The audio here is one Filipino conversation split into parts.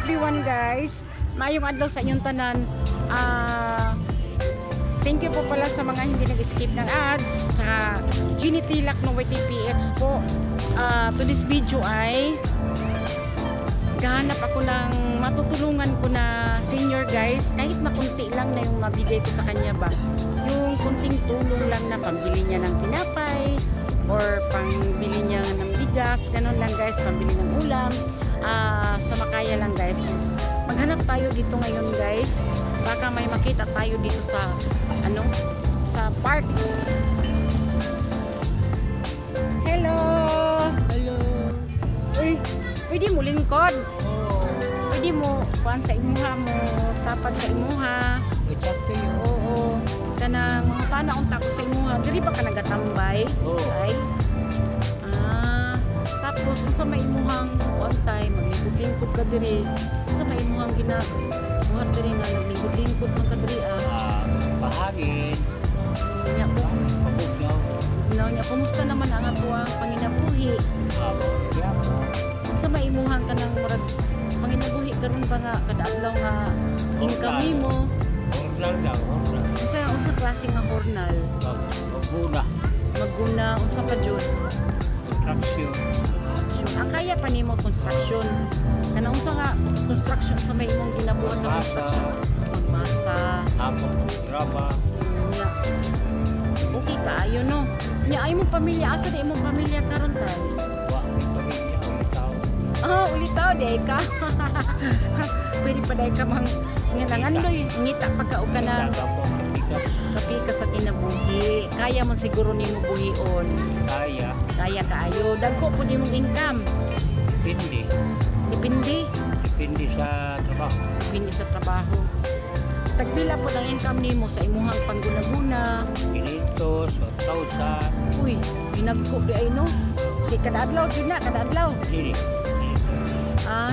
everyone guys. Maayong adlaw sa inyong tanan. Thank you po pala sa mga hindi nag-skip ng ads. Tsaka Genie Tilak ng YTPH po. To this video ay gahanap ako ng matutulungan ko na senior guys. Kahit na kunti lang na yung mabigay ko sa kanya ba. Yung kunting tulong lang na pambili niya ng tinapay or pambili niya ng bigas. Ganon lang guys, pambili ng ulam. Sa makaya lang guys. So, maghanap tayo dito ngayon guys. Baka may makita tayo dito sa sa park. Hello. Hello. Uy, pwede mo lingkod. Oh, Pwede mo kuan sa imuha mo, tapad sa imuha. it's up to you. Oo. Kanang mga tana unta ko sa imuha. Diri ba ka nagatambay? Oo. Ay. Tapos sa may imuhang one time maglingkod-lingkod ka diri. Sa may imuhang buhat diri nga naglingkod-lingkod man ka diri Bahagin. Nya po. Pabuglaw. Nya kumusta naman ang ato ang panginabuhi? Yeah. Sa may imuhang kanang murag panginabuhi karon ba nga kada adlaw nga income nimo? Hornal lang. Hornal. Unsa klase nga hornal? Magbuna. Maguna unsa pa jud? Construction. Ang kaya pa nimo construction. Kanang unsa nga construction sa may imong ginabuhat sa construction? Magmasa. Hapon. Drama. Nya. Okay kaayo no. Nya ay mong pamilya asa di imong pamilya karon tay? Wakit pamilya. Ulitaw. Ulitaw day ka. Pwede pa day ka mang nangandoy ngita pagka og kanang Daga po. Kapikas. kapi ka sa kinabuhi. Kaya man siguro nimo buhion. Kaya. Kaya kaayo dagko po nimong income. Depende. Depende. Depende sa trabaho. Depende sa trabaho. Tagpila po ng income nimo sa imuhang pangguna-guna. 500, 1,000. Uy, pinagko di ay no. Di kada adlaw jud na, kada adlaw. Hindi.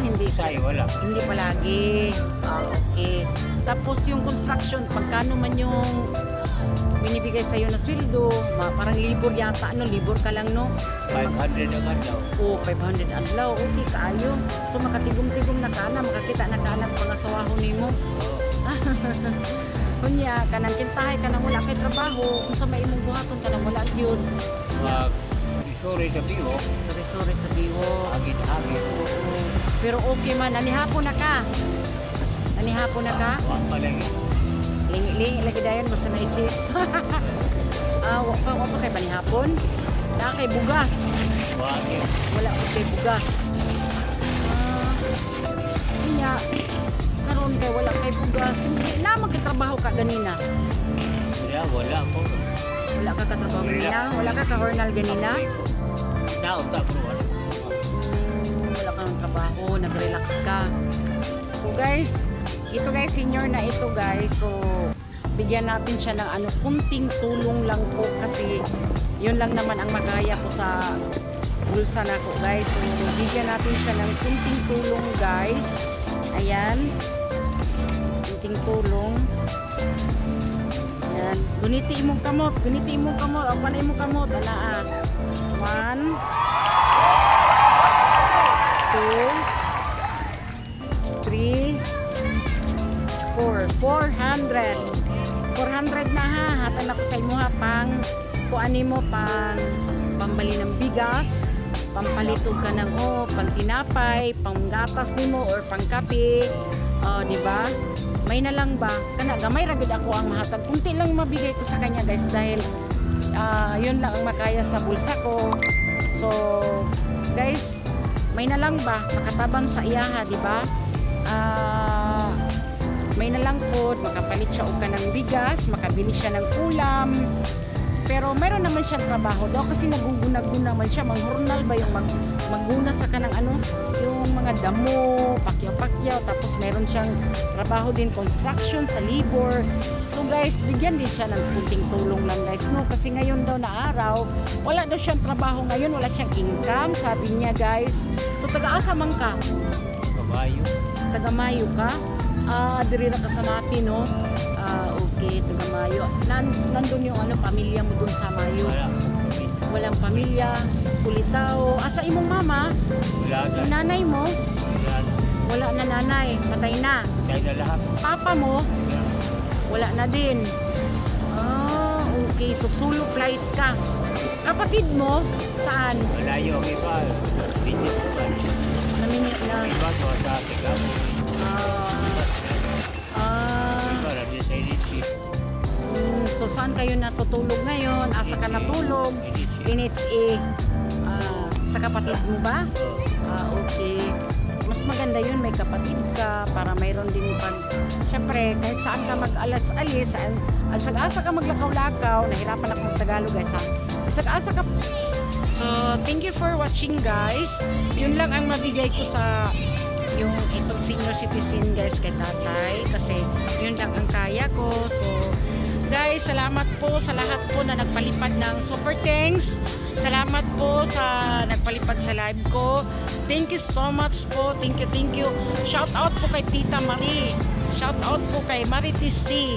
Hindi. Say, wala. Hindi palagi. Okay. Tapos yung construction, pagkano man yung binibigay sa iyo na sweldo, parang libur yata, libur ka lang no? 500 ang adlaw. 500 adlaw, okay kaayo. So makatigom-tigom na kana, makakita na kana mga sawahon nimo. Kunya, kanang kintahay kanang wala kay trabaho, kung sa may imong buhaton kanang wala gyud. Sorry sa biho. Sorry sa biwo. Agit-agit. Pero okay man, nanihapon na ka. Nanihapon na ka? Wak pa lang. Lingi lagi dayon basta na i-chips. Wa pa kay panihapon. Na kay bugas. Wakit. Wala ko kay bugas. Kunya, karon kay wala kay bugas. Hindi na magkatrabaho ka ganina. Wala ko. Wala ka katrabaho ganina? Wala ka ka-hornal ganina? Naunta bro. Wala kang trabaho, nag-relax ka. So guys, ito guys, senior na ito guys. So, bigyan natin siya ng kunting tulong lang po kasi yun lang naman ang makaya ko sa bulsa na ko guys. So, bigyan natin siya ng kunting tulong guys. Ayan. Kunting tulong. Ayan. Guniti imong kamot. Ang panay imong kamot. Ana 1 2 3 4 400 na ha. Hatan ako sa imo ha pang kuan nimo pambali ng bigas, pampalitog ka ng pang tinapay, panggatas nimo or pangkape. Di ba? May na lang ba? Kana gamay ra gud ako ang mahatag. Kunti lang mabigay ko sa kanya guys dahil yun lang ang makaya sa bulsa ko. So, guys, may na lang ba? Makatabang sa iyaha, di ba? May na lang po, makapalit siya og kanang bigas, makabili siya ng ulam. Pero mayroon naman siyang trabaho daw kasi naguguna-guna man siya. Manghornal ba yung magguna sa kanang yung mga damo, pakyaw-pakyaw. Tapos mayroon siyang trabaho din, construction sa labor. So guys, bigyan din siya ng kunting tulong lang guys, no? Kasi ngayon daw na araw, wala daw siyang trabaho ngayon, wala siyang income, sabi niya guys. So taga-asa man ka? Kabayo. Taga-Mayo ka? Diri na ka sa Mati, no? Okay, taga-Mayo. Nandun yung pamilya mo dun sa Mayo? Wala. Walang pamilya, kulitaw. Asa imong mama? Wala. Yung nanay mo? Wala. Wala na nanay, patay na. Kaya na lahat. Papa mo, wala na din. Ah, okay. So, solo flight ka. Kapatid mo, saan? Malayo ang iba. Pinit ko ba? Naminit na. Iba sa Singapore. Iba na din sa NHC. So, saan kayo natutulog ngayon? Asa ka natulog? NHA. Sa kapatid mo ba? Okay. Mas maganda yun, may kapatid ka para mayroon din pag... Siyempre, kahit saan ka mag-alas-alis, asa ka maglakaw-lakaw, nahirapan ako mag-Tagalog guys ha. Asa ka... So, thank you for watching guys. Yun lang ang mabigay ko sa yung itong senior citizen guys kay tatay. Kasi yun lang ang kaya ko. So, guys, salamat po sa lahat po na nagpalipad ng super thanks. Salamat po sa nagpalipad sa live ko. Thank you so much po. Thank you. Shout out po kay Tita Marie. Shout out po kay Maritis C.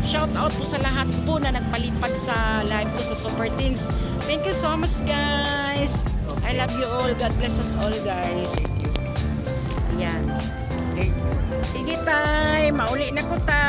Shout out po sa lahat po na nagpalipad sa live ko sa super thanks. Thank you so much guys. I love you all. God bless us all guys. Yan. Sige tay, mauli na ko tay.